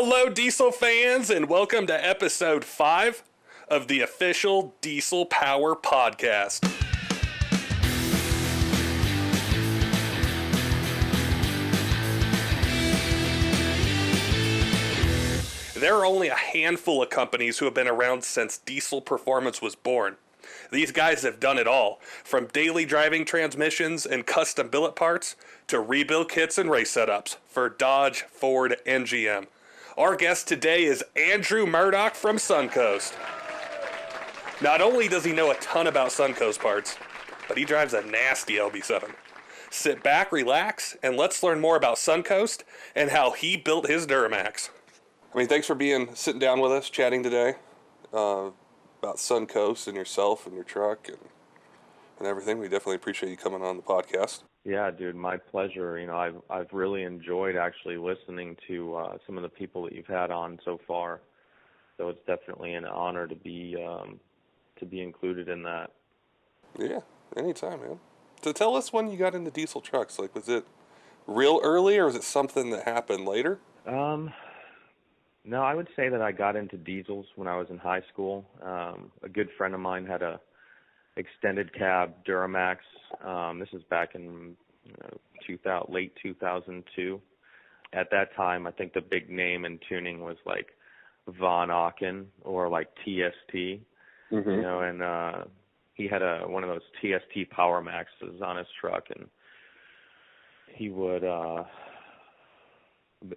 Hello, Diesel fans, and welcome to episode 5 of the official Diesel Power Podcast. There are only a handful of companies who have been around since Diesel Performance was born. These guys have done it all, from daily driving transmissions and custom billet parts to rebuild kits and race setups for Dodge, Ford, and GM. Our guest today is Andrew Murdock from Suncoast. Not only does he know a ton about Suncoast parts, but he drives a nasty LB7. Sit back, relax, and let's learn more about Suncoast and how he built his Duramax. Thanks for sitting down with us, chatting today about Suncoast and yourself and your truck and everything. We definitely appreciate you coming on the podcast. Yeah, dude, my pleasure. I've really enjoyed actually listening to some of the people that you've had on so far. So it's definitely an honor to be included in that. Yeah, anytime, man. So tell us when you got into diesel trucks. Was it real early, or was it something that happened later? No, I would say that I got into diesels when I was in high school. A good friend of mine had a extended cab Duramax. This is back in late 2002. At that time, I think the big name in tuning was like Von Auken or like TST. Mm-hmm. And he had one of those TST Power Maxes on his truck, and he would.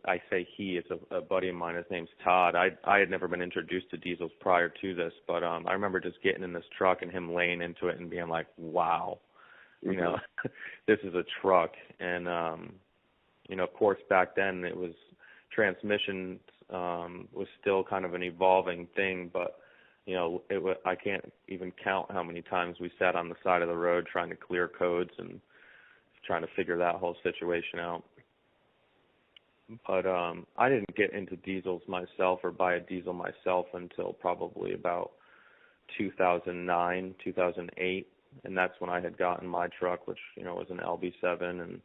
I say he, it's a buddy of mine, his name's Todd. I had never been introduced to diesels prior to this, but I remember just getting in this truck and him laying into it and being like, wow, this is a truck. And, of course, back then it was transmission was still kind of an evolving thing, but, I can't even count how many times we sat on the side of the road trying to clear codes and trying to figure that whole situation out. But I didn't get into diesels myself or buy a diesel myself until probably about 2009, 2008. And that's when I had gotten my truck, which, was an LB7, and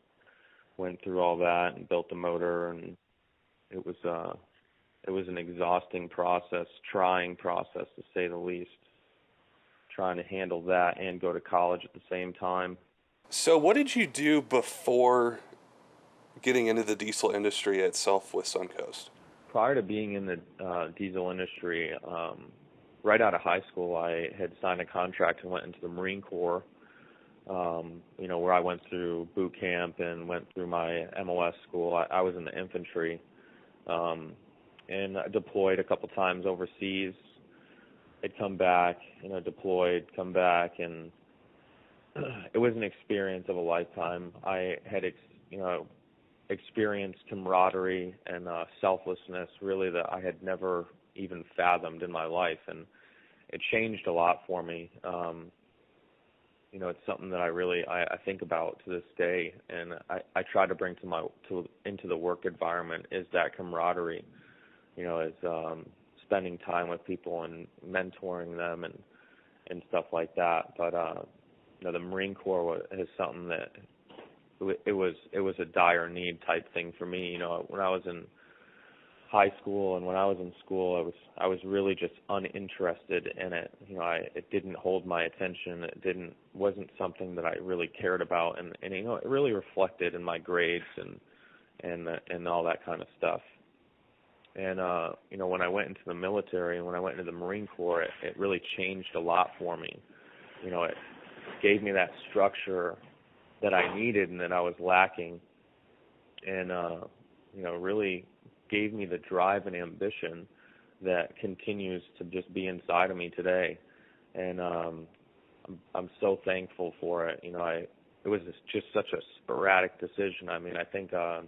went through all that and built the motor. And it was an exhausting trying process to say the least, trying to handle that and go to college at the same time. So what did you do before getting into the diesel industry itself with Suncoast? Prior to being in the diesel industry, right out of high school, I had signed a contract and went into the Marine Corps, where I went through boot camp and went through my MOS school. I was in the infantry, and I deployed a couple times overseas. I'd come back, deployed, come back, and it was an experience of a lifetime. I had, experienced camaraderie and selflessness really that I had never even fathomed in my life, and it changed a lot for me. It's something that I think about to this day, and I try to bring into the work environment is that camaraderie, is spending time with people and mentoring them and stuff like that. But the Marine Corps is something that it was a dire need type thing for me. When I was in high school and when I was in school, I was really just uninterested in it. It didn't hold my attention. It wasn't something that I really cared about, and it really reflected in my grades and all that kind of stuff. And when I went into the military and when I went into the Marine Corps, it really changed a lot for me. It gave me that structure that I needed and that I was lacking, and really gave me the drive and ambition that continues to just be inside of me today. And I'm so thankful for it. It was just such a sporadic decision. I think a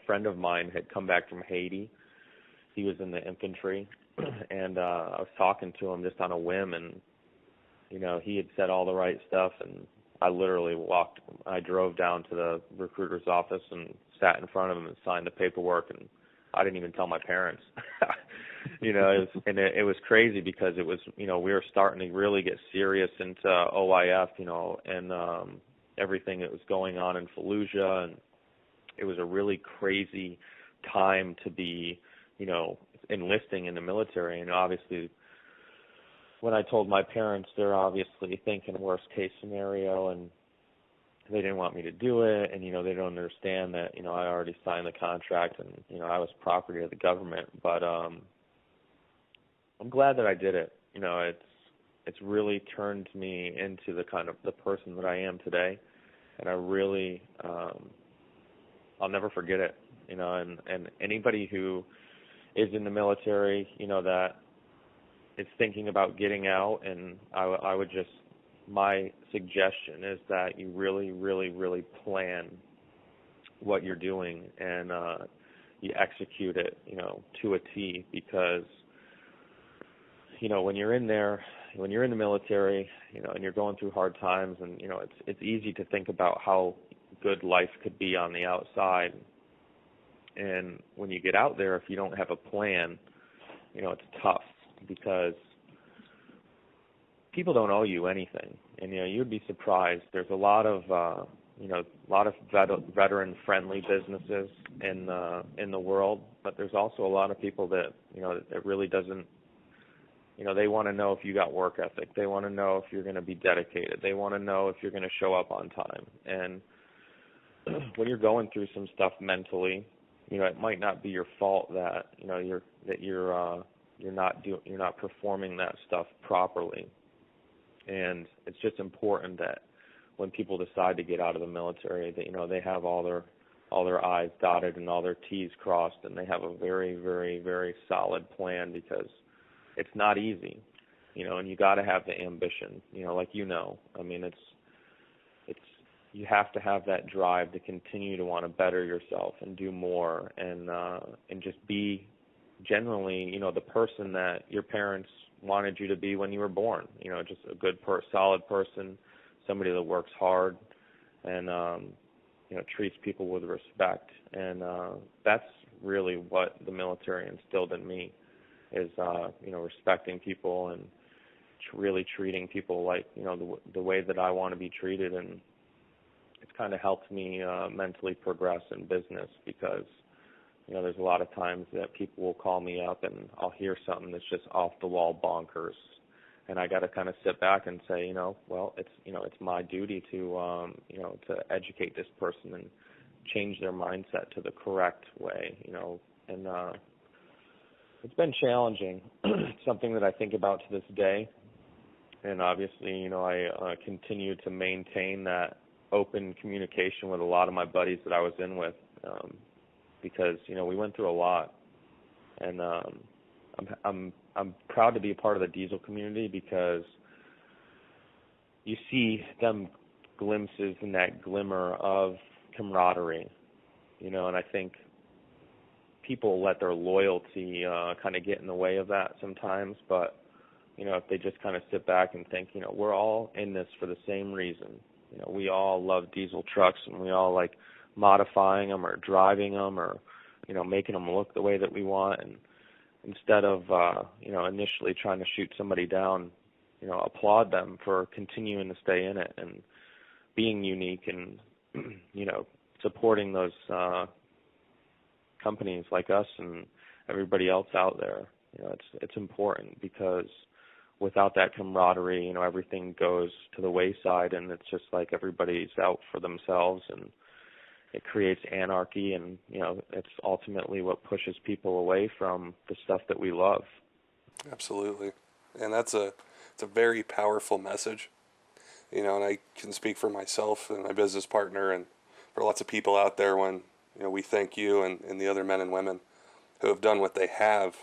friend of mine had come back from Haiti. He was in the infantry, and I was talking to him just on a whim, and he had said all the right stuff, and I literally I drove down to the recruiter's office and sat in front of him and signed the paperwork, and I didn't even tell my parents. It was crazy because it was, we were starting to really get serious into OIF, and everything that was going on in Fallujah, and it was a really crazy time to be, enlisting in the military. And obviously, when I told my parents, they're obviously thinking worst case scenario, and they didn't want me to do it. And, they don't understand that, I already signed the contract and, I was property of the government. But I'm glad that I did it. It's really turned me into the person that I am today. And I really, I'll never forget it, and anybody who is in the military, that is thinking about getting out, and I would just, my suggestion is that you really, really, really plan what you're doing, and you execute it, to a T, because, when you're in there, when you're in the military, and you're going through hard times, and, it's easy to think about how good life could be on the outside. And when you get out there, if you don't have a plan, it's tough, because people don't owe you anything. And, you'd be surprised. There's a lot of, veteran-friendly businesses in the world, but there's also a lot of people that, that really doesn't, they want to know if you got work ethic. They want to know if you're going to be dedicated. They want to know if you're going to show up on time. And when you're going through some stuff mentally, it might not be your fault that you're not performing that stuff properly. And it's just important that when people decide to get out of the military, that they have all their I's dotted and all their T's crossed, and they have a very, very, very solid plan, because it's not easy, and you got to have the ambition, like I mean, it's you have to have that drive to continue to want to better yourself and do more, and just be generally, the person that your parents wanted you to be when you were born. Just a good, solid person, somebody that works hard, and treats people with respect. And that's really what the military instilled in me, is respecting people and really treating people like the way that I want to be treated. And it's kind of helped me mentally progress in business, because there's a lot of times that people will call me up and I'll hear something that's just off the wall bonkers, and I got to kind of sit back and say, well, it's my duty to to educate this person and change their mindset to the correct way, and it's been challenging. It's something that I think about to this day, and obviously, I continue to maintain that open communication with a lot of my buddies that I was in with, because we went through a lot, and I'm proud to be a part of the diesel community, because you see them glimpses and that glimmer of camaraderie, and I think people let their loyalty kind of get in the way of that sometimes. But if they just kind of sit back and think, we're all in this for the same reason. We all love diesel trucks, and we all like modifying them or driving them, or making them look the way that we want. And instead of initially trying to shoot somebody down, applaud them for continuing to stay in it and being unique, and supporting those companies like us and everybody else out there. It's important, because without that camaraderie, everything goes to the wayside, and it's just like everybody's out for themselves, and it creates anarchy, and it's ultimately what pushes people away from the stuff that we love. Absolutely, and it's a very powerful message, and I can speak for myself and my business partner, and for lots of people out there. When we thank you and the other men and women who have done what they have,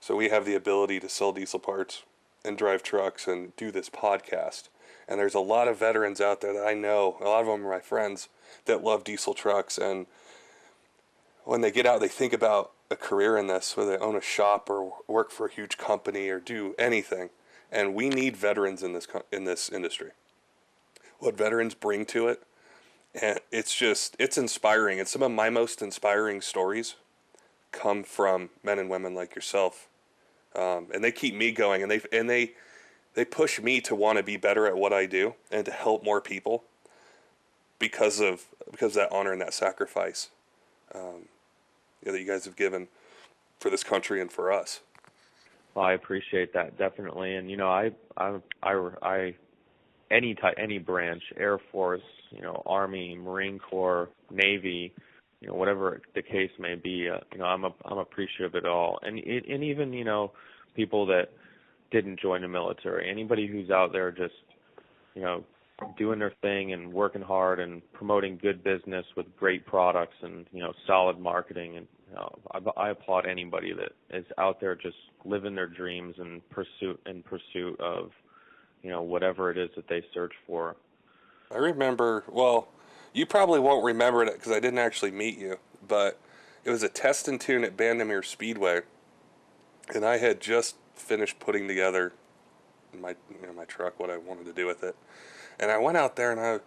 so we have the ability to sell diesel parts and drive trucks and do this podcast. And there's a lot of veterans out there that I know, a lot of them are my friends, that love diesel trucks, and when they get out, they think about a career in this, whether they own a shop or work for a huge company or do anything. And we need veterans in this industry. What veterans bring to it, and it's inspiring. And some of my most inspiring stories come from men and women like yourself, and they keep me going, and they push me to want to be better at what I do and to help more people because of that honor and that sacrifice. that you guys have given for this country and for us. Well, I appreciate that, definitely. And I any branch, Air Force, Army, Marine Corps, Navy, whatever the case may be, I'm appreciative of it all. And even people that didn't join the military, anybody who's out there just doing their thing and working hard and promoting good business with great products and solid marketing, and I applaud anybody that is out there just living their dreams in pursuit of whatever it is that they search for. I remember, well, you probably won't remember it because I didn't actually meet you, but it was a test and tune at Bandimere Speedway, and I had just finished putting together my truck, what I wanted to do with it. And I went out there, and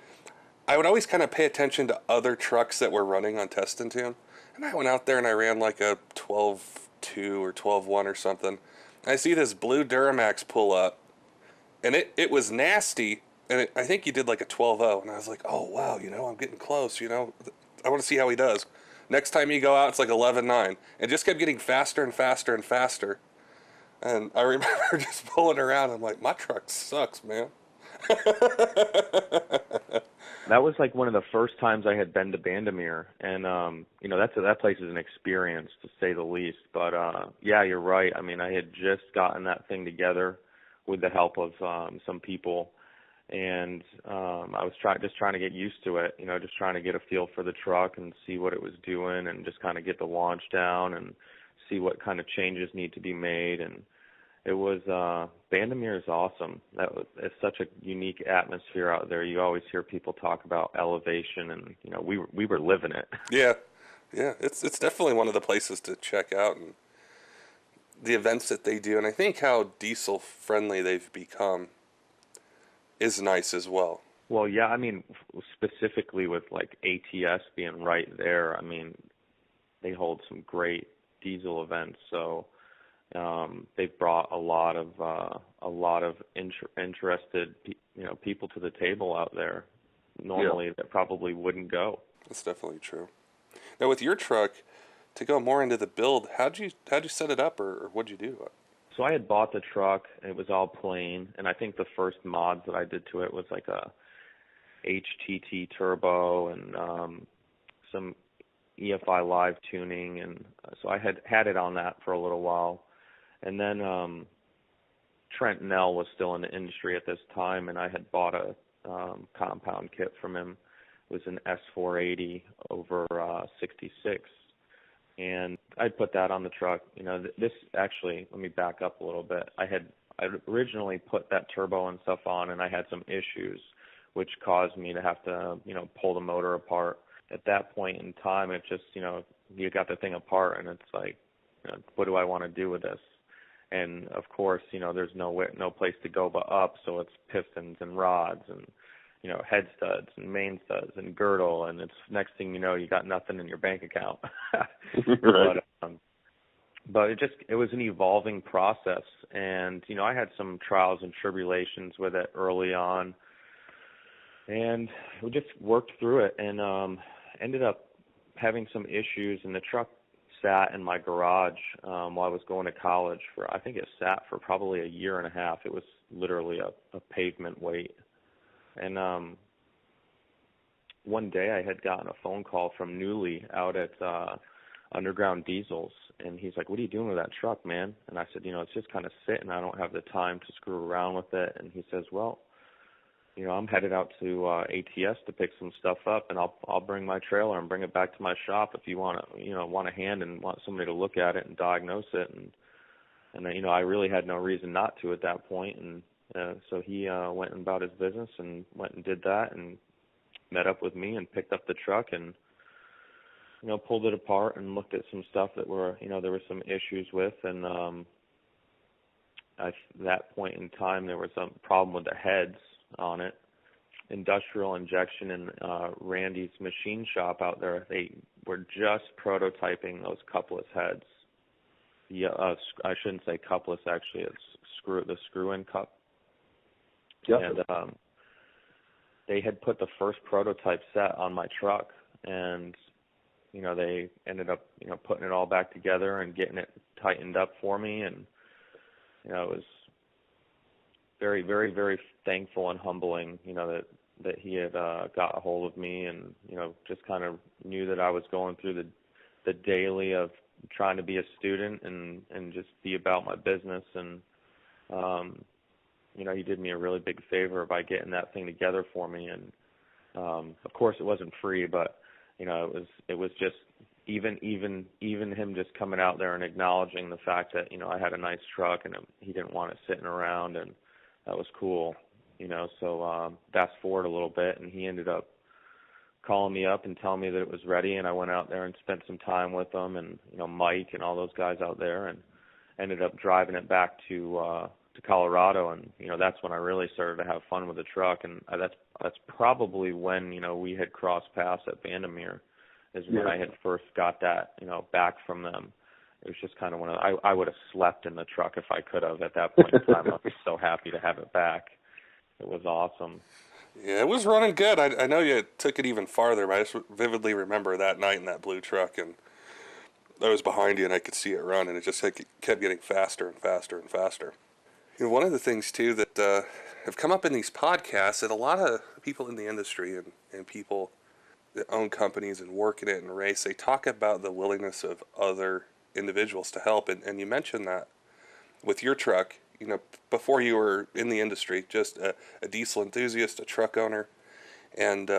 I would always kind of pay attention to other trucks that were running on test and tune. And I went out there and I ran like a 12.2 or 12.1 or something. And I see this blue Duramax pull up, and it was nasty. And I think you did like a 12.0, and I was like, oh wow, I'm getting close. I want to see how he does. Next time you go out, it's like 11.9, and just kept getting faster and faster and faster. And I remember just pulling around. I'm like, my truck sucks, man. That was like one of the first times I had been to Bandimere, and that place is an experience to say the least. But yeah, you're right. I mean, I had just gotten that thing together with the help of some people, and I was trying to get used to it. Just trying to get a feel for the truck and see what it was doing, and just kind of get the launch down and see what kind of changes need to be made. And it was Bandimere is awesome. It's such a unique atmosphere out there. You always hear people talk about elevation, and we were living it. Yeah, it's definitely one of the places to check out, and the events that they do, and I think how diesel friendly they've become is nice as well. Well, yeah, I mean, specifically with like ATS being right there, I mean, they hold some great diesel events, so. They've brought a lot of interested people to the table out there. Normally, that probably wouldn't go. That's definitely true. Now, with your truck, to go more into the build, how'd you set it up, or what'd you do? So I had bought the truck. It was all plain, and I think the first mods that I did to it was like a HTT turbo and some EFI live tuning, and so I had it on that for a little while. And then Trent Nell was still in the industry at this time, and I had bought a compound kit from him. It was an S480 over 66, and I put that on the truck. This actually, let me back up a little bit. I originally put that turbo and stuff on, and I had some issues, which caused me to have to pull the motor apart. At that point in time, it just you got the thing apart, and it's like, what do I want to do with this? And of course, there's no place to go but up, so it's pistons and rods and head studs and main studs and girdle, and it's next thing you know, you got nothing in your bank account. Right. But it was an evolving process, and I had some trials and tribulations with it early on, and we just worked through it, and ended up having some issues, and the truck sat in my garage while I was going to college I think it sat for probably a year and a half. It was literally a pavement wait. And one day I had gotten a phone call from Newly out at Underground Diesels, and he's like, what are you doing with that truck, man? And I said, it's just kind of sitting. I don't have the time to screw around with it. And he says, well, I'm headed out to ATS to pick some stuff up, and I'll bring my trailer and bring it back to my shop if you want a hand and want somebody to look at it and diagnose it. And then, I really had no reason not to at that point. And so he went about his business and went and did that and met up with me and picked up the truck and pulled it apart and looked at some stuff that were there were some issues with. And at that point in time, there was some problem with the heads on it. Industrial injection in Randy's machine shop out there, they were just prototyping those coupless heads. I shouldn't say coupless, actually, it's the screw-in cup. Yep. And they had put the first prototype set on my truck, and they ended up, putting it all back together and getting it tightened up for me. And, it was very, very, very thankful and humbling, that he had got a hold of me and, just kind of knew that I was going through the daily of trying to be a student and just be about my business. And, he did me a really big favor by getting that thing together for me. And, of course it wasn't free, but, it was just even him just coming out there and acknowledging the fact that, I had a nice truck and he didn't want it sitting around, and that was cool. So fast forward a little bit, and he ended up calling me up and telling me that it was ready, and I went out there and spent some time with him and, Mike and all those guys out there, and ended up driving it back to Colorado. And, that's when I really started to have fun with the truck. And that's probably when, we had crossed paths at Vandermeer, is when I had first got that, back from them. It was just kind of I would have slept in the truck if I could have at that point in time. I was so happy to have it back. It was awesome. Yeah, it was running good. I know you took it even farther, but I just vividly remember that night in that blue truck, and I was behind you and I could see it run, and it just kept getting faster and faster and faster. One of the things, too, that have come up in these podcasts, that a lot of people in the industry and people that own companies and work in it and race, they talk about the willingness of other individuals to help. And you mentioned that with your truck, before you were in the industry, just a diesel enthusiast, a truck owner. And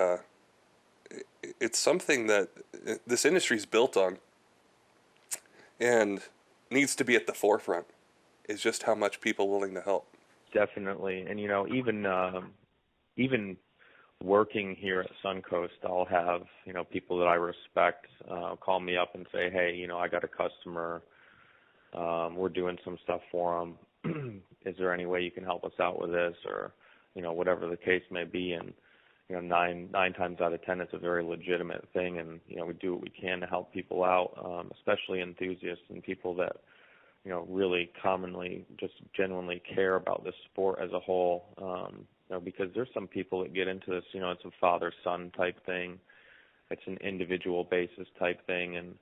it's something that this industry is built on and needs to be at the forefront, is just how much people are willing to help. Definitely. And, even working here at Suncoast, I'll have, people that I respect call me up and say, hey, I got a customer. We're doing some stuff for them. Is there any way you can help us out with this? Or, whatever the case may be. And, nine times out of 10, it's a very legitimate thing. And, we do what we can to help people out, especially enthusiasts and people that, really commonly just genuinely care about this sport as a whole. Because there's some people that get into this, it's a father-son type thing. It's an individual basis type thing. And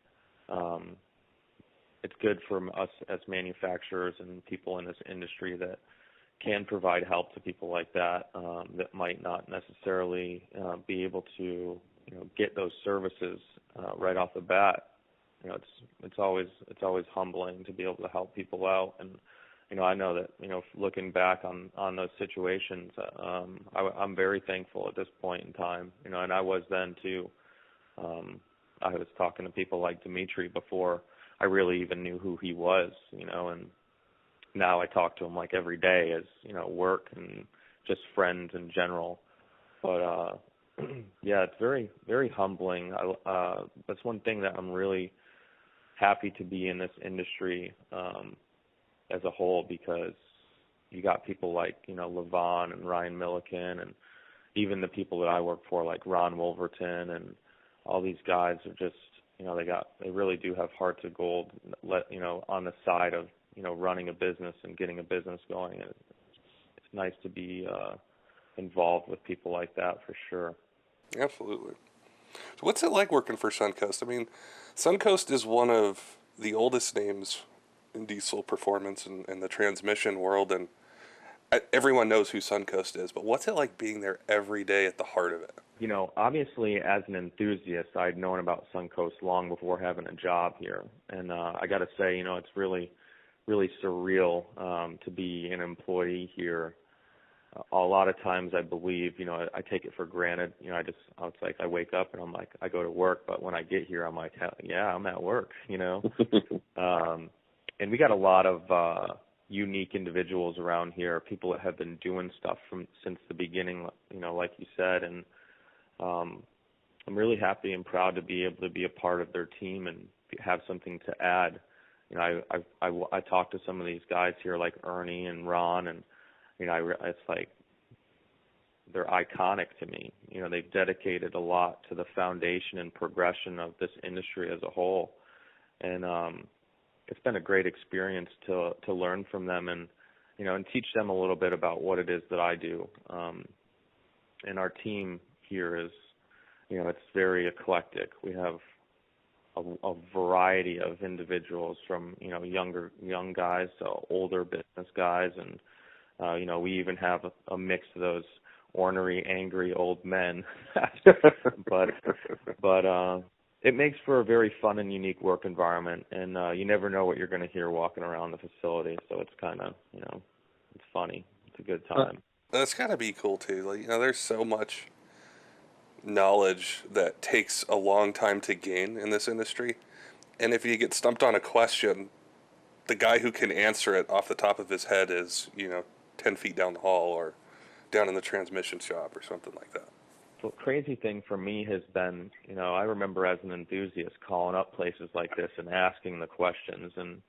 it's good for us as manufacturers and people in this industry that can provide help to people like that, that might not necessarily be able to, get those services right off the bat. It's always humbling to be able to help people out. And, I know that, looking back on those situations, I'm very thankful at this point in time, and I was then too. I was talking to people like Dimitri before I really even knew who he was, and now I talk to him like every day as, work and just friends in general. But, yeah, it's very, very humbling. That's one thing that I'm really happy to be in this industry as a whole, because you got people like, Levon and Ryan Milliken, and even the people that I work for, like Ron Wolverton, and all these guys are just, they really do have hearts of gold, on the side of, running a business and getting a business going. And it's nice to be involved with people like that, for sure. Absolutely. So what's it like working for Suncoast? I mean, Suncoast is one of the oldest names in diesel performance and the transmission world, and everyone knows who Suncoast is, but what's it like being there every day at the heart of it? Obviously, as an enthusiast, I'd known about Suncoast long before having a job here. And I got to say, it's really, really surreal to be an employee here. A lot of times I believe, I take it for granted. It's like I wake up and I'm like, I go to work, but when I get here, I'm like, yeah, I'm at work, And we got a lot of unique individuals around here, people that have been doing stuff since the beginning, like you said. And I'm really happy and proud to be able to be a part of their team and have something to add. I talked to some of these guys here, like Ernie and Ron, and it's like they're iconic to me. They've dedicated a lot to the foundation and progression of this industry as a whole, and it's been a great experience to learn from them and and teach them a little bit about what it is that I do. And our team here is, it's very eclectic. We have a variety of individuals, from young guys to older business guys, and we even have a mix of those ornery, angry old men. but it makes for a very fun and unique work environment, and you never know what you're going to hear walking around the facility. So it's kind of, it's funny. It's a good time. That's got to be cool too. Like, there's so much knowledge that takes a long time to gain in this industry, and if you get stumped on a question, the guy who can answer it off the top of his head is 10 feet down the hall or down in the transmission shop or something like that. The crazy thing for me has been, I remember as an enthusiast calling up places like this and asking the questions, and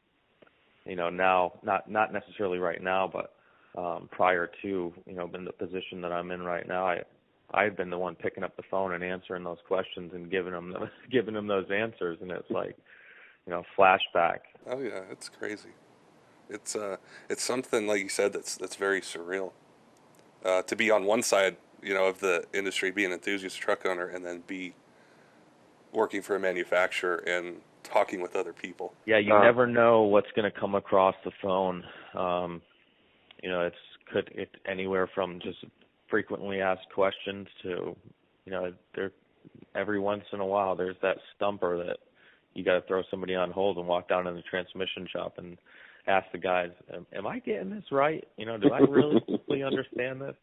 now, not necessarily right now, but prior to in the position that I'm in right now, I've been the one picking up the phone and answering those questions and giving them those answers, and it's like, flashback. Oh yeah, it's crazy. It's something, like you said, that's very surreal. To be on one side, of the industry, be an enthusiast truck owner, and then be working for a manufacturer and talking with other people. Yeah, you never know what's going to come across the phone. It's anywhere from just frequently asked questions to, there every once in a while there's that stumper that you got to throw somebody on hold and walk down in the transmission shop and ask the guys, am I getting this right? Do I really understand this?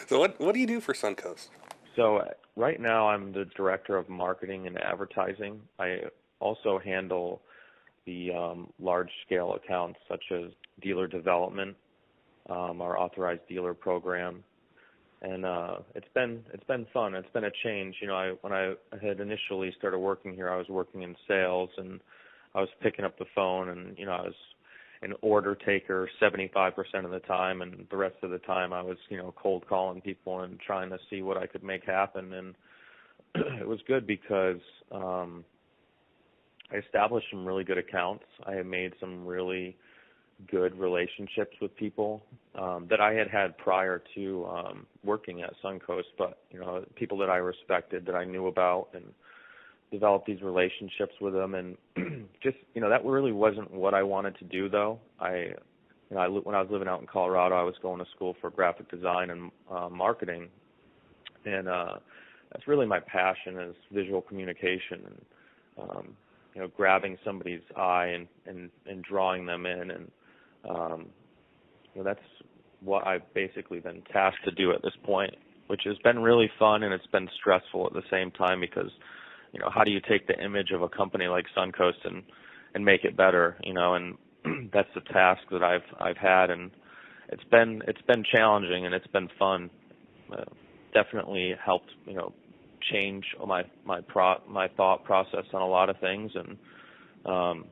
So what do you do for Suncoast? So right now I'm the director of marketing and advertising. I also handle the large-scale accounts such as dealer development, our authorized dealer program, and it's been fun. It's been a change. When I had initially started working here, I was working in sales, and I was picking up the phone, and I was an order taker 75% of the time, and the rest of the time I was cold calling people and trying to see what I could make happen. And it was good because I established some really good accounts. I had made some really good relationships with people that I had prior to working at Suncoast, but people that I respected, that I knew about, and developed these relationships with them. And just that really wasn't what I wanted to do, though. When I was living out in Colorado, I was going to school for graphic design and marketing, and that's really my passion, is visual communication, and grabbing somebody's eye and drawing them in, and that's what I've basically been tasked to do at this point, which has been really fun, and it's been stressful at the same time, because how do you take the image of a company like Suncoast and make it better, and that's the task that I've had, and it's been challenging, and it's been fun. Definitely helped change my thought process on a lot of things, and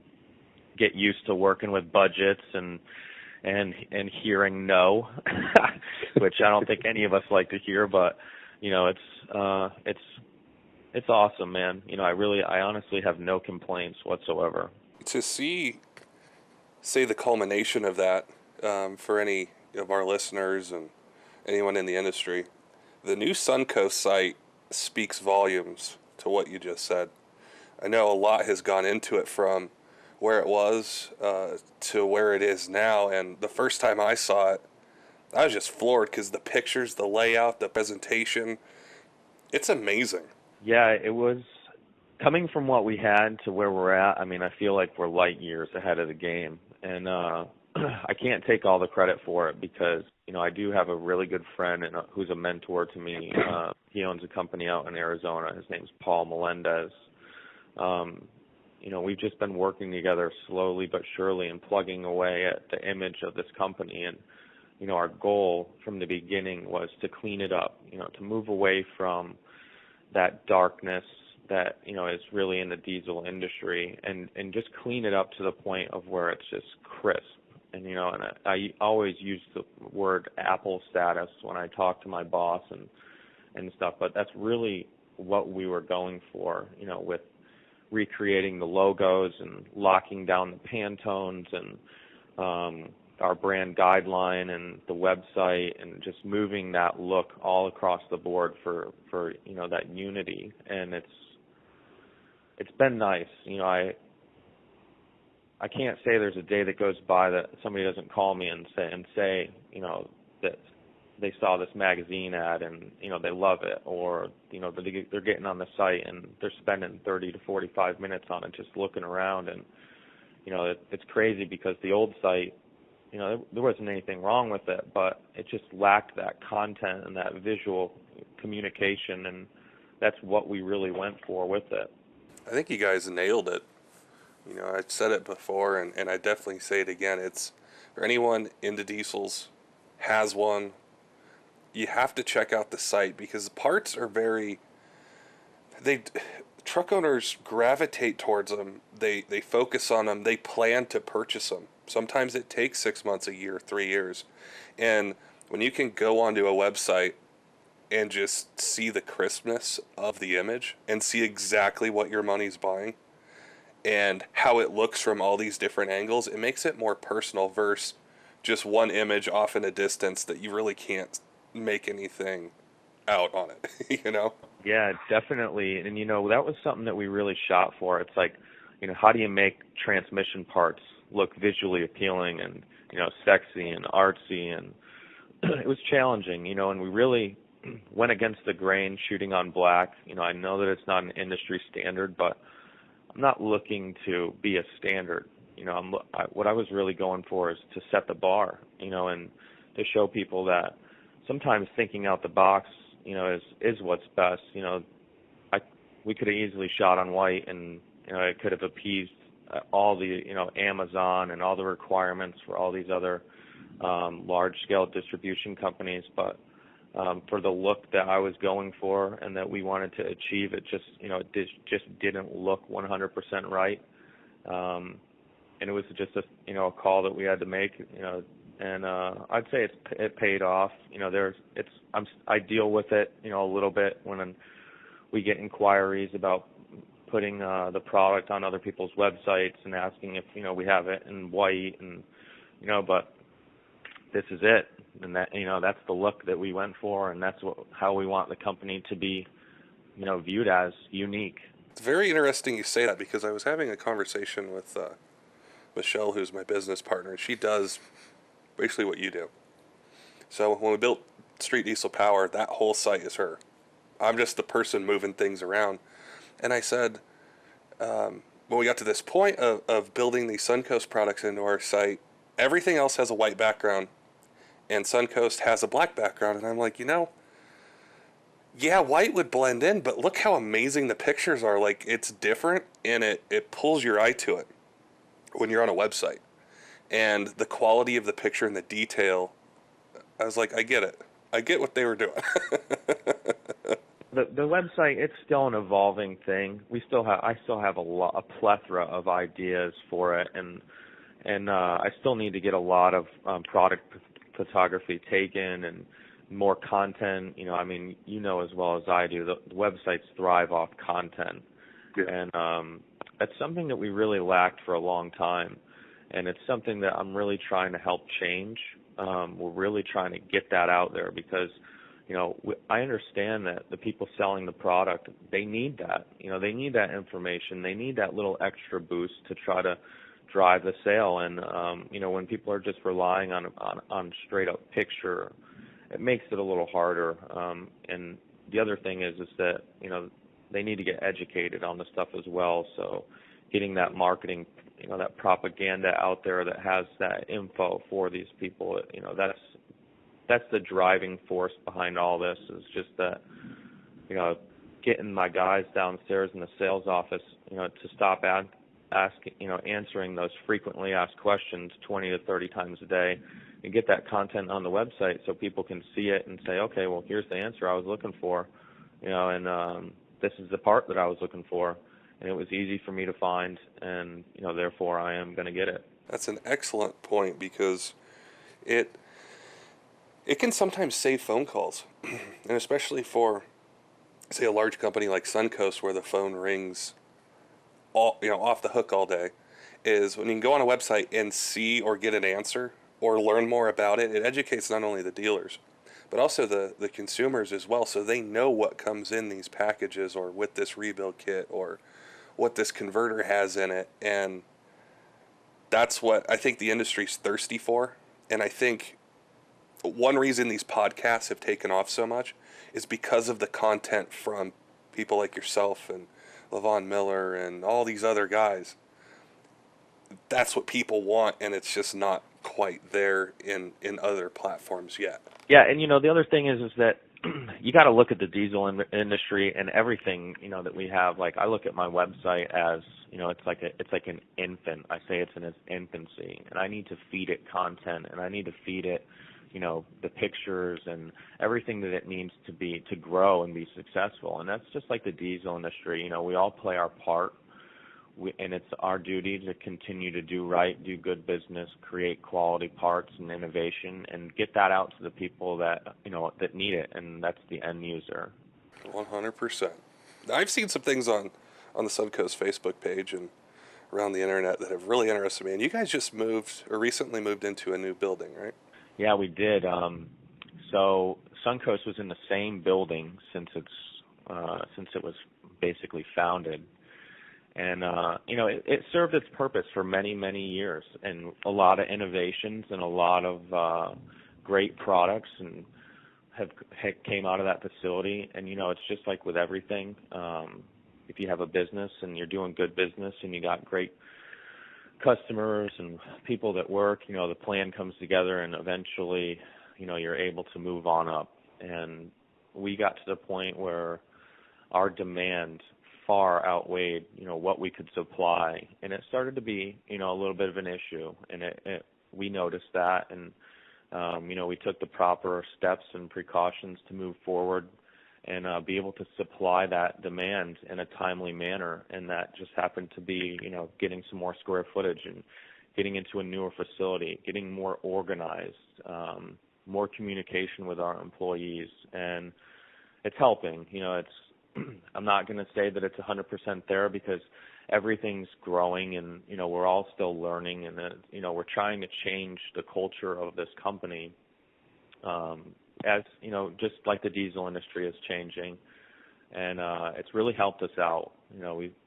get used to working with budgets and hearing no, which I don't think any of us like to hear, but it's awesome, man. I honestly have no complaints whatsoever. To see, say, the culmination of that, for any of our listeners and anyone in the industry, the new Suncoast site speaks volumes to what you just said. I know a lot has gone into it, from where it was to where it is now, and the first time I saw it, I was just floored, because the pictures, the layout, the presentation, it's amazing. Yeah, it was coming from what we had to where we're at. I mean, I feel like we're light years ahead of the game, and I can't take all the credit for it, because I do have a really good friend and who's a mentor to me. He owns a company out in Arizona. His name's Paul Melendez. We've just been working together slowly but surely and plugging away at the image of this company. And, our goal from the beginning was to clean it up, to move away from that darkness that, is really in the diesel industry, and just clean it up to the point of where it's just crisp. And, and I always use the word Apple status when I talk to my boss and stuff, but that's really what we were going for, with recreating the logos and locking down the Pantones and our brand guideline and the website, and just moving that look all across the board for that unity. And it's been nice. I can't say there's a day that goes by that somebody doesn't call me and say that they saw this magazine ad and they love it, or they're getting on the site and they're spending 30 to 45 minutes on it just looking around. And it's crazy because the old site, there wasn't anything wrong with it, but it just lacked that content and that visual communication, and that's what we really went for with it. I think you guys nailed it. I've said it before, and I definitely say it again. It's for anyone into diesels, has one, you have to check out the site because the parts are truck owners gravitate towards them. They focus on them. They plan to purchase them. Sometimes it takes 6 months, a year, 3 years. And when you can go onto a website and just see the crispness of the image and see exactly what your money's buying and how it looks from all these different angles, it makes it more personal versus just one image off in a distance that you really can't make anything out on it, Yeah, definitely. And that was something that we really shot for. It's like, how do you make transmission parts look visually appealing and sexy and artsy? And it was challenging, and we really went against the grain shooting on black. I know that it's not an industry standard, but I'm not looking to be a standard. What I was really going for is to set the bar, and to show people that sometimes thinking out the box, is what's best. We could have easily shot on white, and it could have appeased all the Amazon and all the requirements for all these other large-scale distribution companies, but for the look that I was going for and that we wanted to achieve, it just didn't look 100% right. And it was just a call that we had to make, and I'd say it paid off. I deal with it, a little bit when we get inquiries about putting the product on other people's websites and asking if we have it in white, and but this is it, and that's the look that we went for, and that's how we want the company to be viewed as unique. It's very interesting you say that because I was having a conversation with Michelle, who's my business partner, and she does basically what you do. So when we built Street Diesel Power, that whole site is her. I'm just the person moving things around. And I said, when we got to this point of building these Suncoast products into our site, everything else has a white background, and Suncoast has a black background. And I'm like, yeah, white would blend in, but look how amazing the pictures are. Like, it's different, and it pulls your eye to it when you're on a website. And the quality of the picture and the detail, I was like, I get it. I get what they were doing. The website, it's still an evolving thing. I still have a plethora of ideas for it, and I still need to get a lot of product photography taken and more content. As well as I do, the websites thrive off content. Yeah. And that's something that we really lacked for a long time, and it's something that I'm really trying to help change. We're really trying to get that out there because I understand that the people selling the product, they need that. They need that information. They need that little extra boost to try to drive the sale. And when people are just relying on straight up picture, it makes it a little harder. And the other thing is that they need to get educated on the stuff as well. So getting that marketing, that propaganda out there that has that info for these people, that's the driving force behind all this, is just that, getting my guys downstairs in the sales office, to stop answering those frequently asked questions 20 to 30 times a day, and get that content on the website so people can see it and say, okay, well, here's the answer I was looking for, and this is the part that I was looking for, and it was easy for me to find, and therefore I am going to get it. That's an excellent point because it can sometimes save phone calls, and especially for, say, a large company like Suncoast where the phone rings off the hook all day, is when you can go on a website and see or get an answer or learn more about it. It educates not only the dealers but also the consumers as well, so they know what comes in these packages or with this rebuild kit or what this converter has in it, and that's what I think the industry's thirsty for. And I think one reason these podcasts have taken off so much is because of the content from people like yourself and Levon Miller and all these other guys. That's what people want, and it's just not quite there in other platforms yet. Yeah, and the other thing is that you got to look at the diesel industry and everything that we have. Like, I look at my website as it's like an infant. I say it's in its infancy, and I need to feed it content, and I need to feed it the pictures and everything that it needs to grow and be successful. And that's just like the diesel industry. We all play our part. And it's our duty to continue to do right, do good business, create quality parts and innovation, and get that out to the people that that need it, and that's the end user. 100%. I've seen some things on the Suncoast Facebook page and around the internet that have really interested me. And you guys just recently moved into a new building, right? Yeah, we did. So Suncoast was in the same building since it was basically founded. And, it served its purpose for many, many years, and a lot of innovations and a lot of great products and have came out of that facility. And, it's just like with everything. If you have a business and you're doing good business and you got great customers and people that work, the plan comes together, and eventually, you're able to move on up. And we got to the point where our demand far outweighed, what we could supply, and it started to be, a little bit of an issue, and we noticed that, and we took the proper steps and precautions to move forward and be able to supply that demand in a timely manner, and that just happened to be, getting some more square footage and getting into a newer facility, getting more organized, more communication with our employees, and it's helping. I'm not going to say that it's 100% there, because everything's growing, and we're all still learning, and we're trying to change the culture of this company, as just like the diesel industry is changing, and it's really helped us out.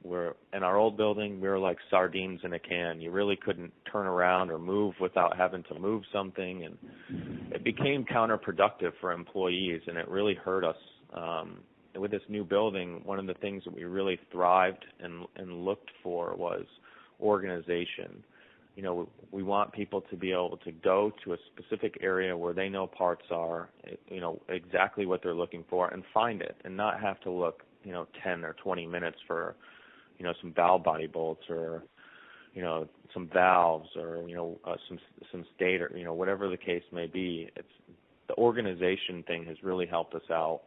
We're in our old building, we were like sardines in a can. You really couldn't turn around or move without having to move something, and it became counterproductive for employees, and it really hurt us. With this new building, one of the things that we really thrived and looked for was organization. We want people to be able to go to a specific area where they know parts are, exactly what they're looking for, and find it, and not have to look, 10 or 20 minutes for, some valve body bolts, or, some valves, or, some stator, whatever the case may be. It's the organization thing has really helped us out.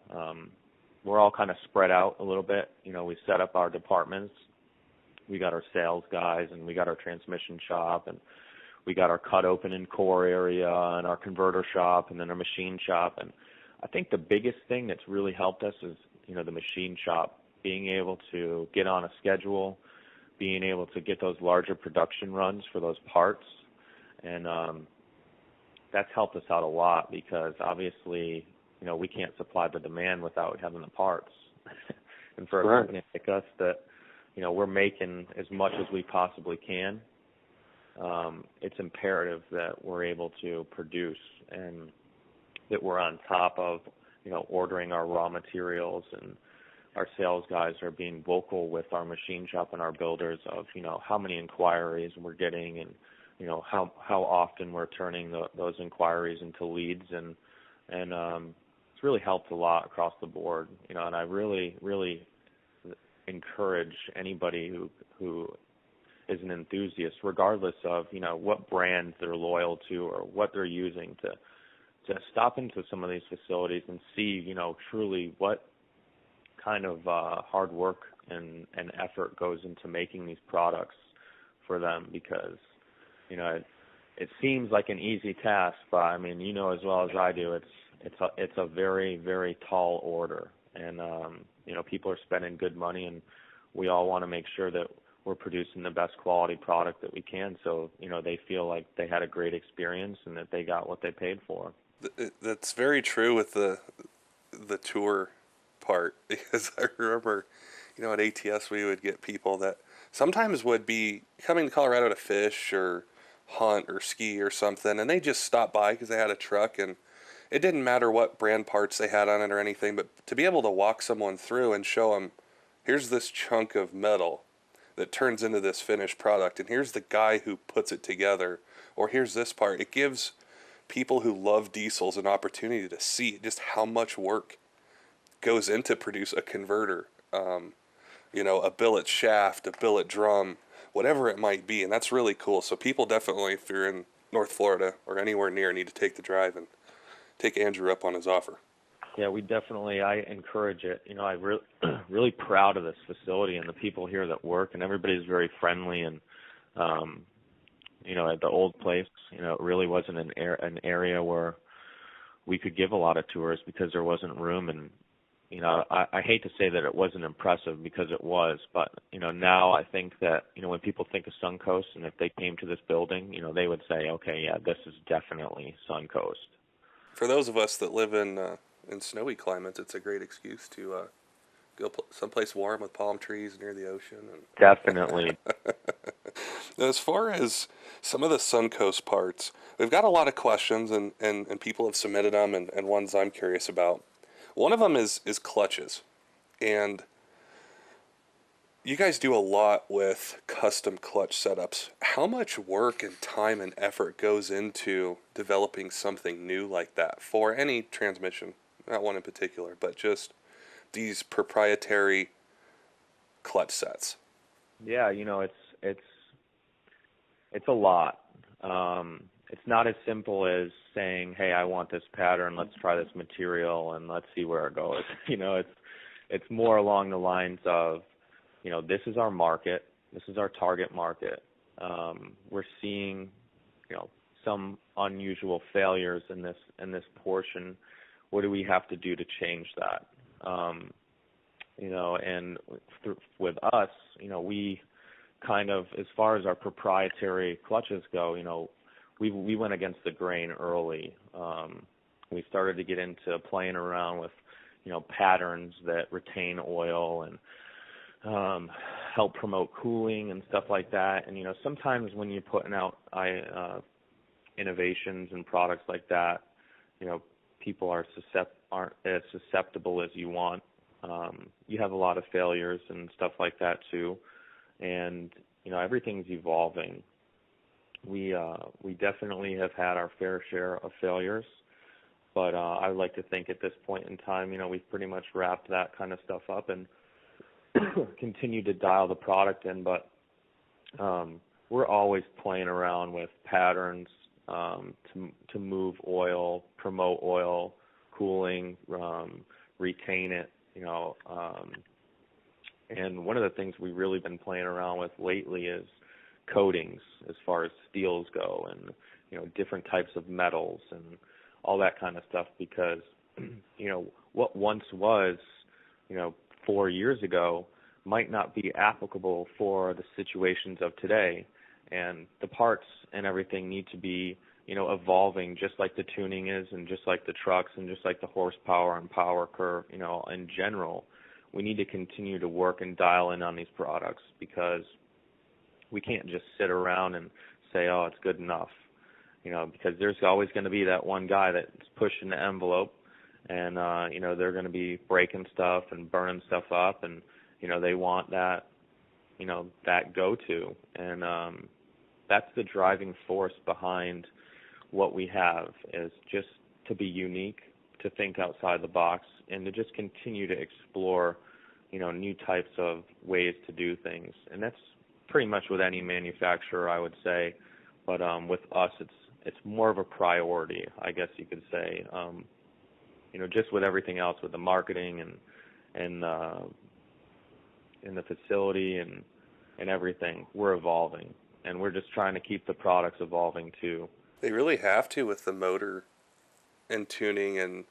We're all kind of spread out a little bit. We set up our departments. We got our sales guys, and we got our transmission shop, and we got our cut open and core area, and our converter shop, and then our machine shop. And I think the biggest thing that's really helped us is, the machine shop, being able to get on a schedule, being able to get those larger production runs for those parts. And that's helped us out a lot, because obviously, we can't supply the demand without having the parts. And for a company like us that, we're making as much as we possibly can, it's imperative that we're able to produce, and that we're on top of, ordering our raw materials, and our sales guys are being vocal with our machine shop and our builders of, how many inquiries we're getting, and, how often we're turning those inquiries into leads, and it's really helped a lot across the board, and I really, really encourage anybody who is an enthusiast, regardless of, what brands they're loyal to or what they're using, to stop into some of these facilities and see, truly what kind of hard work and effort goes into making these products for them, because, it seems like an easy task, but I mean, as well as I do, it's a very, very tall order, and people are spending good money, and we all want to make sure that we're producing the best quality product that we can, so they feel like they had a great experience and that they got what they paid for. That's very true with the tour part, because I remember, At ATS we would get people that sometimes would be coming to Colorado to fish or hunt or ski or something, and they just stopped by because they had a truck, and it didn't matter what brand parts they had on it or anything, but to be able to walk someone through and show them, here's this chunk of metal that turns into this finished product, and here's the guy who puts it together, or here's this part. It gives people who love diesels an opportunity to see just how much work goes into produce a converter, a billet shaft, a billet drum, whatever it might be, and that's really cool. So people definitely, if you're in North Florida or anywhere near, need to take the drive and take Andrew up on his offer. Yeah, I encourage it. I'm really proud of this facility and the people here that work, and everybody's very friendly. And at the old place, it really wasn't an area where we could give a lot of tours because there wasn't room. And I hate to say that it wasn't impressive, because it was, but now I think that when people think of Suncoast, and if they came to this building, they would say, okay, yeah, this is definitely Suncoast. For those of us that live in snowy climates, it's a great excuse to go someplace warm with palm trees near the ocean. Definitely. As far as some of the Suncoast parts, we've got a lot of questions, and people have submitted them, and ones I'm curious about. One of them is clutches, and you guys do a lot with custom clutch setups. How much work and time and effort goes into developing something new like that for any transmission? Not one in particular, but just these proprietary clutch sets. Yeah, it's a lot. It's not as simple as saying, hey, I want this pattern, let's try this material, and let's see where it goes. It's more along the lines of, this is our market, this is our target market. We're seeing, some unusual failures in this portion. What do we have to do to change that? And with us, we kind of, as far as our proprietary clutches go, we went against the grain early. We started to get into playing around with, patterns that retain oil and help promote cooling and stuff like that. And, sometimes when you're putting out innovations and products like that, people aren't as susceptible as you want. You have a lot of failures and stuff like that too. And, everything's evolving. We definitely have had our fair share of failures, but I would like to think at this point in time, we've pretty much wrapped that kind of stuff up and continue to dial the product in. But we're always playing around with patterns to move oil, promote oil, cooling, retain it, and one of the things we've really been playing around with lately is coatings, as far as steels go, and different types of metals and all that kind of stuff, because what once was 4 years ago might not be applicable for the situations of today, and the parts and everything need to be evolving, just like the tuning is, and just like the trucks, and just like the horsepower and power curve, in general. We need to continue to work and dial in on these products, because we can't just sit around and say, oh, it's good enough, because there's always going to be that one guy that's pushing the envelope, and, they're going to be breaking stuff and burning stuff up, and, they want that, that go-to. And that's the driving force behind what we have, is just to be unique, to think outside the box, and to just continue to explore, new types of ways to do things. And that's pretty much with any manufacturer, I would say. But with us, it's more of a priority, I guess you could say. Just with everything else, with the marketing and the facility and everything, we're evolving, and we're just trying to keep the products evolving too. They really have to, with the motor and tuning and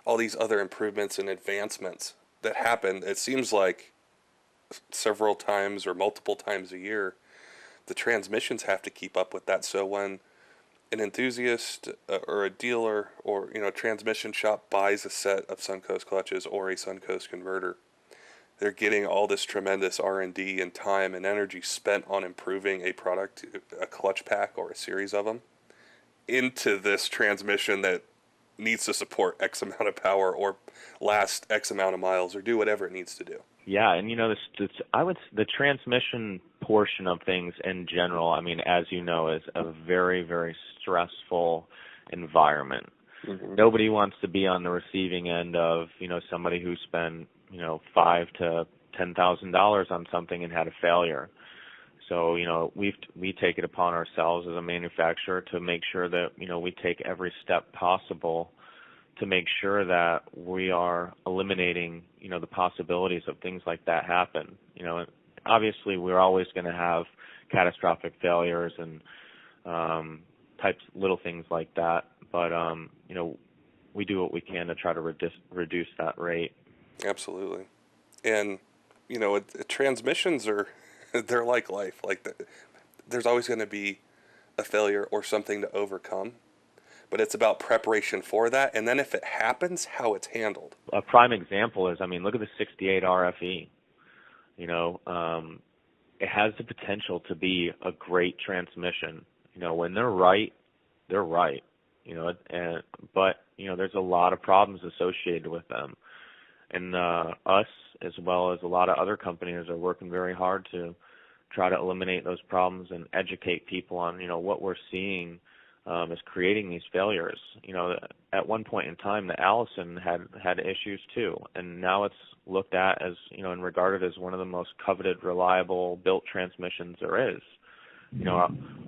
all these other improvements and advancements that happen. It seems like several times or multiple times a year, the transmissions have to keep up with that. So when an enthusiast or a dealer or transmission shop buys a set of Suncoast clutches or a Suncoast converter, they're getting all this tremendous R&D and time and energy spent on improving a product, a clutch pack or a series of them, into this transmission that needs to support X amount of power or last X amount of miles or do whatever it needs to do. Yeah, and the transmission portion of things in general, I mean, as you know, is a very, very stressful environment. Mm-hmm. Nobody wants to be on the receiving end of, somebody who spent, $5,000 to $10,000 on something and had a failure. So, we take it upon ourselves as a manufacturer to make sure that, we take every step possible to make sure that we are eliminating, the possibilities of things like that happen. Obviously we're always going to have catastrophic failures and little things like that, but we do what we can to try to reduce that rate. Absolutely. And transmissions are they're like life. There's always going to be a failure or something to overcome. But it's about preparation for that, and then if it happens, how it's handled. A prime example is, look at the 68 RFE. It has the potential to be a great transmission. When they're right, they're right. But there's a lot of problems associated with them. And us, as well as a lot of other companies, are working very hard to try to eliminate those problems and educate people on, what we're seeing is creating these failures. At one point in time, the Allison had issues too, and now it's looked at as, and regarded as one of the most coveted, reliable built transmissions there is.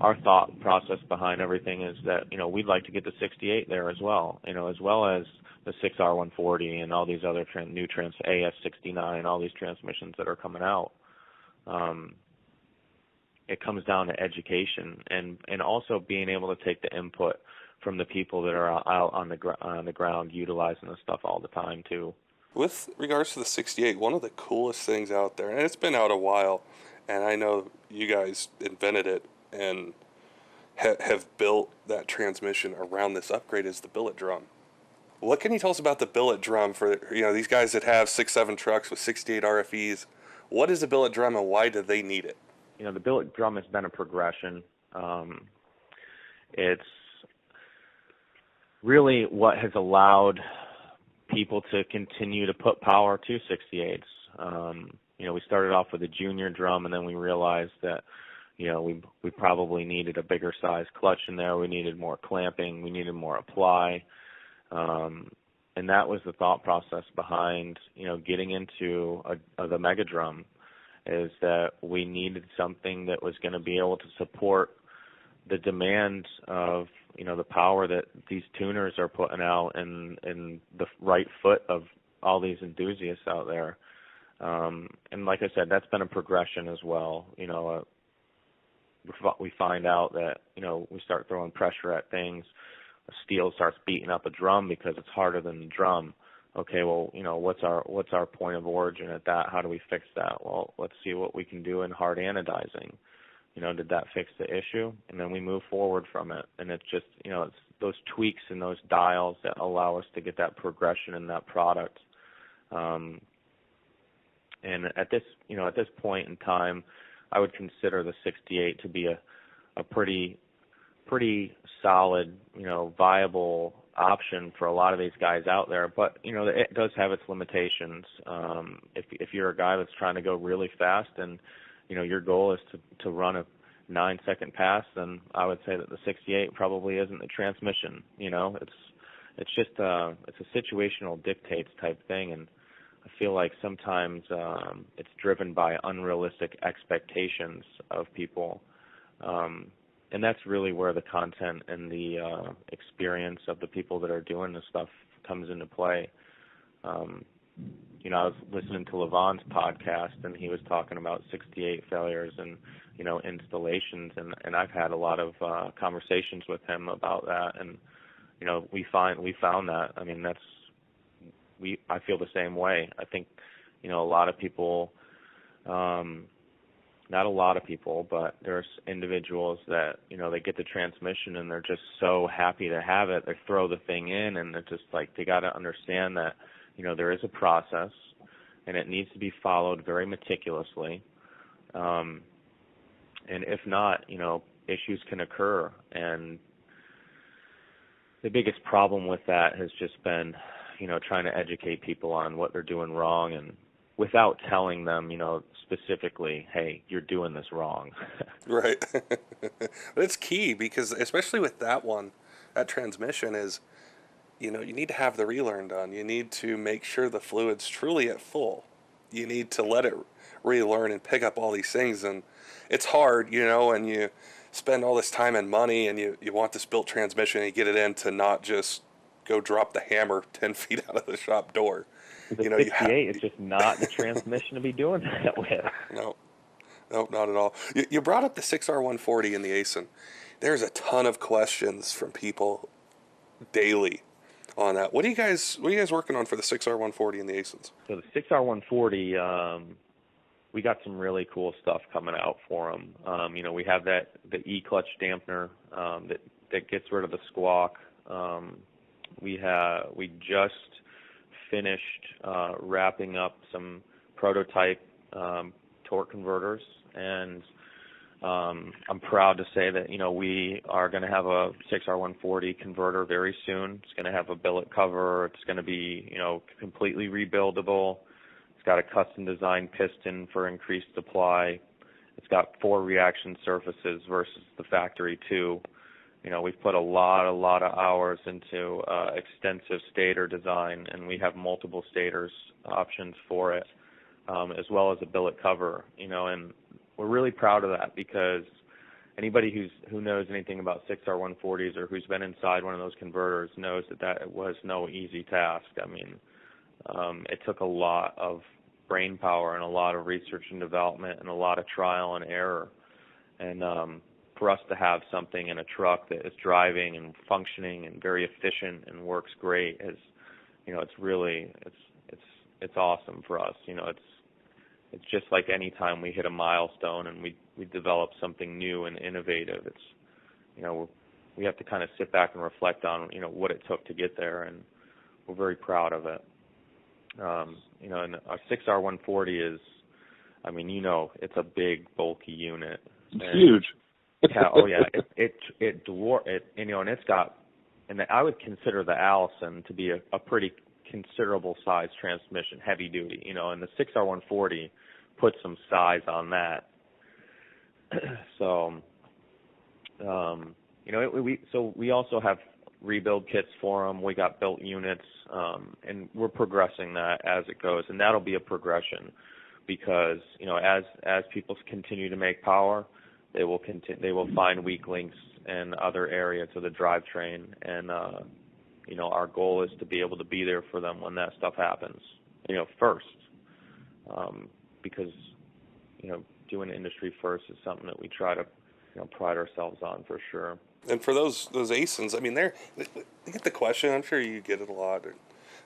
Our thought process behind everything is that, we'd like to get the 68 there as well, as well as the 6R140 and all these other new AS69, all these transmissions that are coming out. It comes down to education and also being able to take the input from the people that are out on the ground utilizing the stuff all the time too. With regards to the 68, one of the coolest things out there, and it's been out a while, and I know you guys invented it and have built that transmission around this upgrade, is the billet drum. What can you tell us about the billet drum for these guys that have 6-7 trucks with 68 RFEs? What is the billet drum and why do they need it? The billet drum has been a progression. It's really what has allowed people to continue to put power to 68s. We started off with a junior drum, and then we realized that, we probably needed a bigger size clutch in there. We needed more clamping. We needed more apply. And that was the thought process behind, getting into the mega drum, is that we needed something that was going to be able to support the demands of, the power that these tuners are putting out and the right foot of all these enthusiasts out there. And like I said, that's been a progression as well. We find out that, we start throwing pressure at things. Steel starts beating up a drum because it's harder than the drum. Okay, well, what's our point of origin at that? How do we fix that? Well, let's see what we can do in hard anodizing. Did that fix the issue? And then we move forward from it. And it's just, it's those tweaks and those dials that allow us to get that progression in that product. And at this point in time, I would consider the 68 to be a pretty solid, viable option for a lot of these guys out there. But, it does have its limitations. If you're a guy that's trying to go really fast and, your goal is to run a 9-second pass, then I would say that the 68 probably isn't the transmission. It's just it's a situational dictates type thing, and I feel like sometimes it's driven by unrealistic expectations of people. And that's really where the content and the experience of the people that are doing this stuff comes into play. I was listening to Levon's podcast, and he was talking about 68 failures and, installations, and I've had a lot of conversations with him about that, and, we found that. I mean, I feel the same way. I think, a lot of people, not a lot of people, but there's individuals that, they get the transmission and they're just so happy to have it. They throw the thing in, and they're just like, they got to understand that, there is a process, and it needs to be followed very meticulously. And if not, issues can occur. And the biggest problem with that has just been, trying to educate people on what they're doing wrong, and without telling them, specifically, hey, you're doing this wrong. Right. But it's key, because especially with that transmission is, you need to have the relearn done. You need to make sure the fluid's truly at full. You need to let it relearn and pick up all these things. And it's hard, and you spend all this time and money, and you want this built transmission, and you get it in to not just go drop the hammer 10 feet out of the shop door. The 68 is just not the transmission to be doing that with. No, not at all. You brought up the 6R140 in the ASIN. There's a ton of questions from people daily on that. What are you guys working on for the 6R140 in the ASINs? So the 6R140, we got some really cool stuff coming out for them. We have the E-clutch dampener that gets rid of the squawk. We just finished wrapping up some prototype torque converters, and I'm proud to say that we are going to have a 6R140 converter very soon. It's going to have a billet cover. It's going to be completely rebuildable. It's got a custom designed piston for increased supply. It's got 4 reaction surfaces versus the factory 2. We've put a lot of hours into extensive stator design, and we have multiple stators options for it, as well as a billet cover. And we're really proud of that, because anybody who knows anything about 6R140s or who's been inside one of those converters knows that was no easy task. I mean, it took a lot of brain power and a lot of research and development and a lot of trial and error. And for us to have something in a truck that is driving and functioning and very efficient and works great is, it's awesome for us. It's just like any time we hit a milestone and we develop something new and innovative. It's, we have to kind of sit back and reflect on, what it took to get there, and we're very proud of it. And our 6R140 is, it's a big, bulky unit. It's huge. Yeah, oh yeah, it dwarf it, and it's got, and I would consider the Allison to be a pretty considerable size transmission, heavy duty, and the 6R140 puts some size on that. So, we also have rebuild kits for them. We got built units, and we're progressing that as it goes, and that'll be a progression, because as people continue to make power, they will find weak links in other areas of the drivetrain, and our goal is to be able to be there for them when that stuff happens, first, because doing industry first is something that we try to pride ourselves on, for sure. And for those ASINs, they get the question, I'm sure you get it a lot, or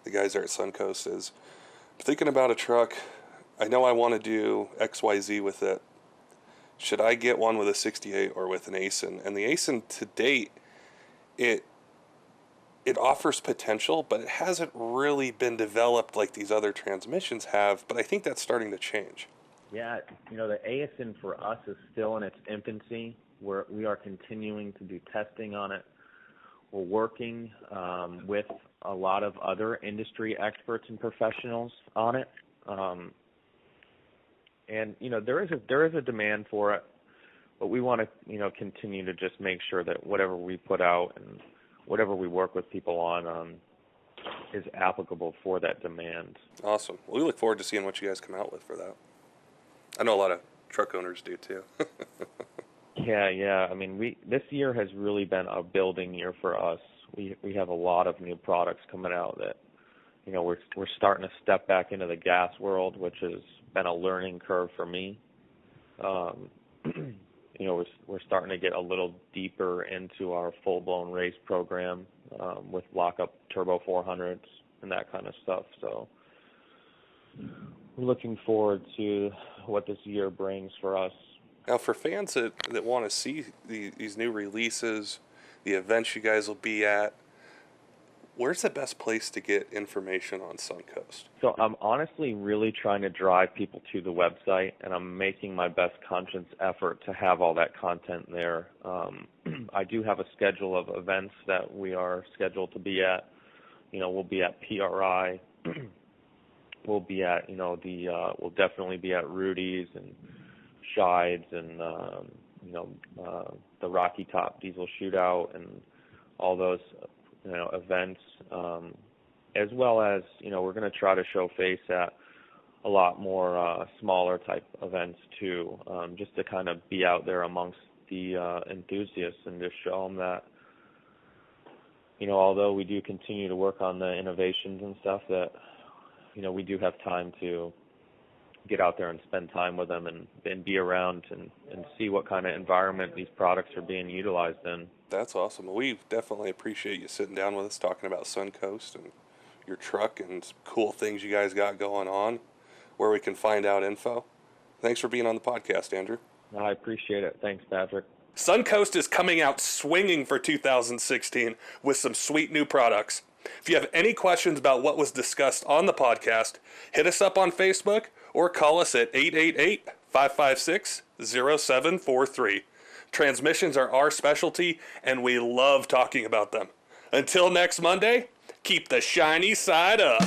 the guys there at Suncoast, is thinking about a truck, I know I want to do XYZ with it. Should I get one with a 68 or with an ASIN? And the ASIN to date, it offers potential, but it hasn't really been developed like these other transmissions have. But I think that's starting to change. Yeah, the ASIN for us is still in its infancy. We are continuing to do testing on it. We're working with a lot of other industry experts and professionals on it. And there is a demand for it, but we want to continue to just make sure that whatever we put out and whatever we work with people on is applicable for that demand. Awesome. Well, we look forward to seeing what you guys come out with for that. I know a lot of truck owners do too. Yeah. This year has really been a building year for us. We have a lot of new products coming out that we're starting to step back into the gas world, which has been a learning curve for me. We're starting to get a little deeper into our full-blown race program with lock-up turbo 400s and that kind of stuff. So we're looking forward to what this year brings for us. Now, for fans that want to see these new releases, the events you guys will be at, Where's the best place to get information on Suncoast? So I'm honestly really trying to drive people to the website, and I'm making my best conscious effort to have all that content there. I do have a schedule of events that we are scheduled to be at. We'll be at PRI. We'll be at, we'll definitely be at Rudy's and Shides and, the Rocky Top Diesel Shootout and all those, events, as well as, we're going to try to show face at a lot more smaller type events too, just to kind of be out there amongst the enthusiasts and just show them that, although we do continue to work on the innovations and stuff, that, we do have time to get out there and spend time with them and be around and see what kind of environment these products are being utilized in. That's awesome. We definitely appreciate you sitting down with us, talking about Suncoast and your truck and some cool things you guys got going on, where we can find out info. Thanks for being on the podcast, Andrew. I appreciate it. Thanks, Patrick. Suncoast is coming out swinging for 2016 with some sweet new products. If you have any questions about what was discussed on the podcast, hit us up on Facebook or call us at 888-556-0743. Transmissions are our specialty, and we love talking about them. Until next Monday, keep the shiny side up.